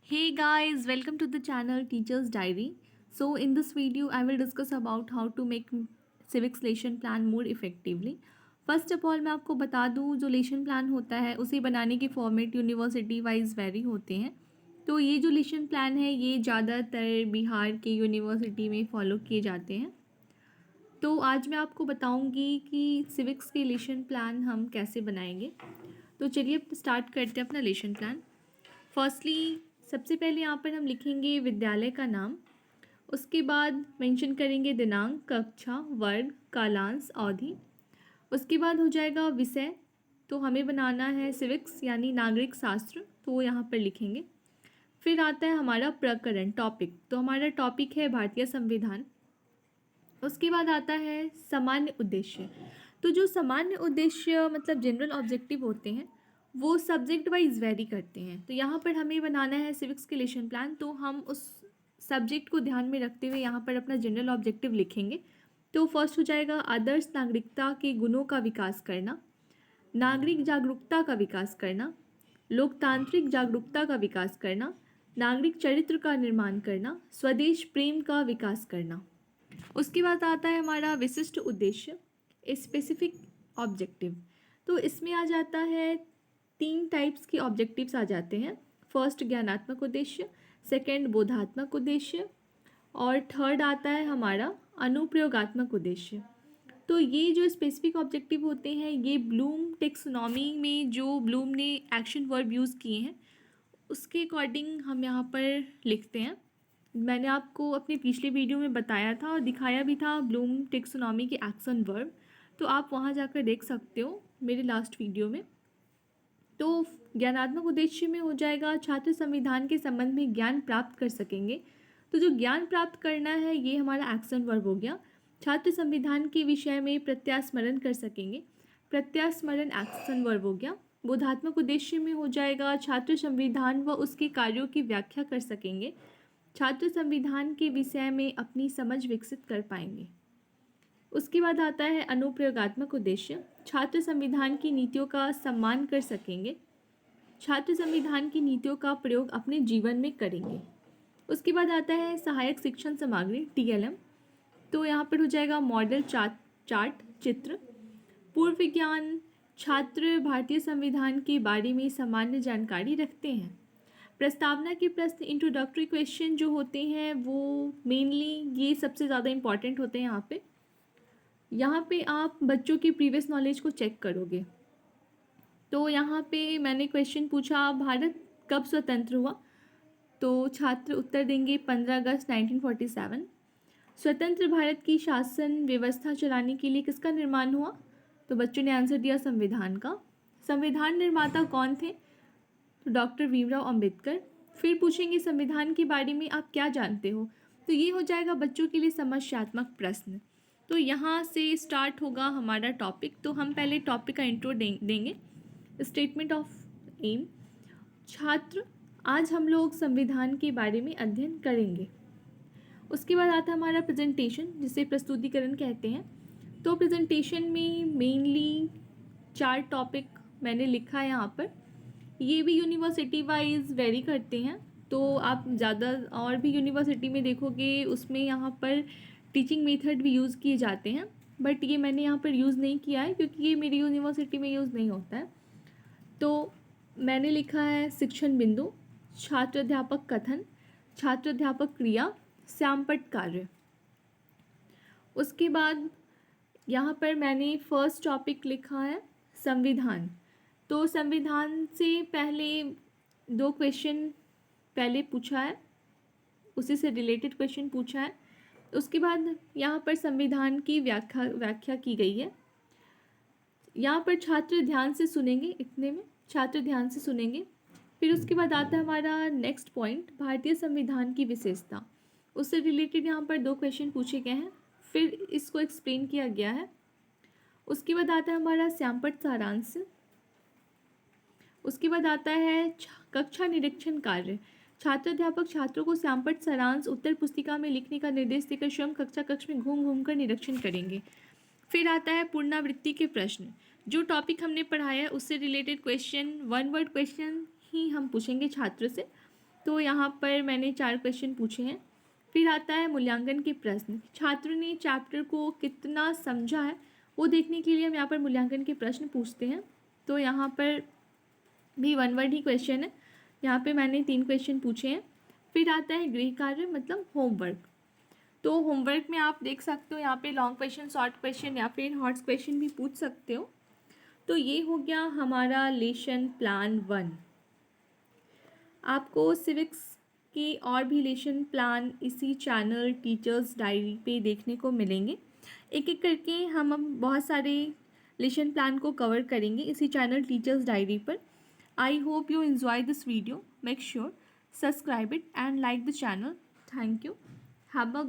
Hey guys, welcome to the channel Teacher's Diary. So in this video I will discuss about how to make civics lesson plan more effectively. First of all मैं आपको बता दूँ जो लेशन plan होता है उसे बनाने के फॉर्मेट यूनिवर्सिटी वाइज वेरी होते हैं। तो ये जो लेशन प्लान है ये ज़्यादातर बिहार के यूनिवर्सिटी में फॉलो किए जाते हैं। तो आज मैं आपको बताऊंगी कि सिविक्स के लेशन प्लान हम कैसे बनाएंगे। तो चलिए स्टार्ट करते हैं अपना लेशन प्लान। फर्स्टली सबसे पहले यहाँ पर हम लिखेंगे विद्यालय का नाम, उसके बाद मेंशन करेंगे दिनांक, कक्षा, वर्ग, कालांश, अवधि। उसके बाद हो जाएगा विषय, तो हमें बनाना है सिविक्स यानी नागरिक शास्त्र, तो वो यहाँ पर लिखेंगे। फिर आता है हमारा प्रकरण टॉपिक, तो हमारा टॉपिक है भारतीय संविधान। उसके बाद आता है सामान्य उद्देश्य। तो जो सामान्य उद्देश्य मतलब जनरल ऑब्जेक्टिव होते हैं वो सब्जेक्ट वाइज वेरी करते हैं। तो यहाँ पर हमें बनाना है सिविक्स के लेशन प्लान, तो हम उस सब्जेक्ट को ध्यान में रखते हुए यहाँ पर अपना जनरल ऑब्जेक्टिव लिखेंगे। तो फर्स्ट हो जाएगा आदर्श नागरिकता के गुणों का विकास करना, नागरिक जागरूकता का विकास करना, लोकतांत्रिक जागरूकता का विकास करना, नागरिक चरित्र का निर्माण करना, स्वदेश प्रेम का विकास करना। उसके बाद आता है हमारा विशिष्ट उद्देश्य, स्पेसिफिक ऑब्जेक्टिव। तो इसमें आ जाता है 3 टाइप्स के ऑब्जेक्टिव्स आ जाते हैं। फर्स्ट ज्ञानात्मक उद्देश्य, सेकंड बोधात्मक उद्देश्य और थर्ड आता है हमारा अनुप्रयोगात्मक उद्देश्य। तो ये जो स्पेसिफिक ऑब्जेक्टिव होते हैं ये ब्लूम टेक्सोनॉमी में जो ब्लूम ने एक्शन वर्ब यूज़ किए हैं उसके अकॉर्डिंग हम यहाँ पर लिखते हैं। मैंने आपको अपने पिछले वीडियो में बताया था और दिखाया भी था ब्लूम टेक्सोनॉमी के एक्शन वर्ब, तो आप वहाँ जाकर देख सकते हो मेरे लास्ट वीडियो में। तो ज्ञानात्मक उद्देश्य में हो जाएगा छात्र संविधान के संबंध में ज्ञान प्राप्त कर सकेंगे। तो जो ज्ञान प्राप्त करना है ये हमारा एक्शन वर्ब हो गया। छात्र संविधान के विषय में प्रत्यास्मरण कर सकेंगे, प्रत्यास्मरण एक्शन वर्ब हो गया। बोधात्मक उद्देश्य में हो जाएगा छात्र संविधान व उसके कार्यों की व्याख्या कर सकेंगे, छात्र संविधान के विषय में अपनी समझ विकसित कर पाएंगे। उसके बाद आता है अनुप्रयोगात्मक उद्देश्य, छात्र संविधान की नीतियों का सम्मान कर सकेंगे, छात्र संविधान की नीतियों का प्रयोग अपने जीवन में करेंगे। उसके बाद आता है सहायक शिक्षण सामग्री TLM, तो यहाँ पर हो जाएगा मॉडल चार्ट चित्र। पूर्व ज्ञान, छात्र भारतीय संविधान के बारे में सामान्य जानकारी रखते हैं। प्रस्तावना के प्रश्न इंट्रोडक्टरी क्वेश्चन जो होते हैं वो मेनली ये सबसे ज़्यादा इम्पॉर्टेंट होते हैं। यहाँ पे आप बच्चों की प्रीवियस नॉलेज को चेक करोगे। तो यहाँ पे मैंने क्वेश्चन पूछा भारत कब स्वतंत्र हुआ, तो छात्र उत्तर देंगे 15 अगस्त 1947। स्वतंत्र भारत की शासन व्यवस्था चलाने के लिए किसका निर्माण हुआ, तो बच्चों ने आंसर दिया संविधान का। संविधान निर्माता कौन थे, तो डॉक्टर भीमराव अंबेडकर। फिर पूछेंगे संविधान के बारे में आप क्या जानते हो, तो ये हो जाएगा बच्चों के लिए समस्यात्मक प्रश्न। तो यहाँ से स्टार्ट होगा हमारा टॉपिक। तो हम पहले टॉपिक का इंट्रो देंगे। स्टेटमेंट ऑफ एम, छात्र आज हम लोग संविधान के बारे में अध्ययन करेंगे। उसके बाद आता है हमारा प्रेजेंटेशन जिसे प्रस्तुतिकरण कहते हैं। तो प्रेजेंटेशन में मेनली 4 टॉपिक मैंने लिखा है यहाँ पर। ये भी यूनिवर्सिटी वाइज वेरी करते हैं, तो आप ज़्यादा और भी यूनिवर्सिटी में देखोगे उसमें यहाँ पर टीचिंग मेथड भी यूज़ किए जाते हैं, बट ये मैंने यहाँ पर यूज़ नहीं किया है क्योंकि ये मेरी यूनिवर्सिटी में यूज़ नहीं होता है। तो मैंने लिखा है शिक्षण बिंदु, छात्र अध्यापक कथन, छात्र अध्यापक क्रिया, श्यामपट्ट कार्य। उसके बाद यहाँ पर मैंने फर्स्ट टॉपिक लिखा है संविधान। तो संविधान से पहले 2 क्वेश्चन पहले पूछा है, उसी से रिलेटेड क्वेश्चन पूछा है। उसके बाद यहाँ पर संविधान की व्याख्या की गई है। यहाँ पर छात्र ध्यान से सुनेंगे, इतने में छात्र ध्यान से सुनेंगे। फिर उसके बाद आता है हमारा नेक्स्ट पॉइंट भारतीय संविधान की विशेषता, उससे रिलेटेड यहाँ पर 2 क्वेश्चन पूछे गए हैं, फिर इसको एक्सप्लेन किया गया है। उसके बाद आता है हमारा श्यामपट्ट सारांश। उसके बाद आता है कक्षा निरीक्षण कार्य, छात्र अध्यापक छात्रों को श्यामपट्ट सारांश उत्तर पुस्तिका में लिखने का निर्देश देकर स्वयं कक्षा कक्ष में घूम घूम कर निरीक्षण करेंगे। फिर आता है पुनरावृत्ति के प्रश्न, जो टॉपिक हमने पढ़ाया है उससे रिलेटेड क्वेश्चन 1 वर्ड क्वेश्चन ही हम पूछेंगे छात्र से। तो यहाँ पर मैंने 4 क्वेश्चन पूछे हैं। फिर आता है मूल्यांकन के प्रश्न। छात्र ने चैप्टर को कितना समझा है वो देखने के लिए हम यहाँ पर मूल्यांकन के प्रश्न पूछते हैं। तो यहाँ पर भी 1 वर्ड ही क्वेश्चन है। यहाँ पे मैंने 3 क्वेश्चन पूछे हैं। फिर आता है गृह कार्य मतलब होमवर्क। तो होमवर्क में आप देख सकते हो यहाँ पे लॉन्ग क्वेश्चन, शॉर्ट क्वेश्चन या फिर हॉट क्वेश्चन भी पूछ सकते हो। तो ये हो गया हमारा लेसन प्लान 1। आपको सिविक्स के और भी लेसन प्लान इसी चैनल टीचर्स डायरी पे देखने को मिलेंगे। एक एक करके हम अब बहुत सारे लेसन प्लान को कवर करेंगे इसी चैनल टीचर्स डायरी पर। I hope you enjoy this video. Make sure subscribe it and like the channel. Thank you. Have a good day.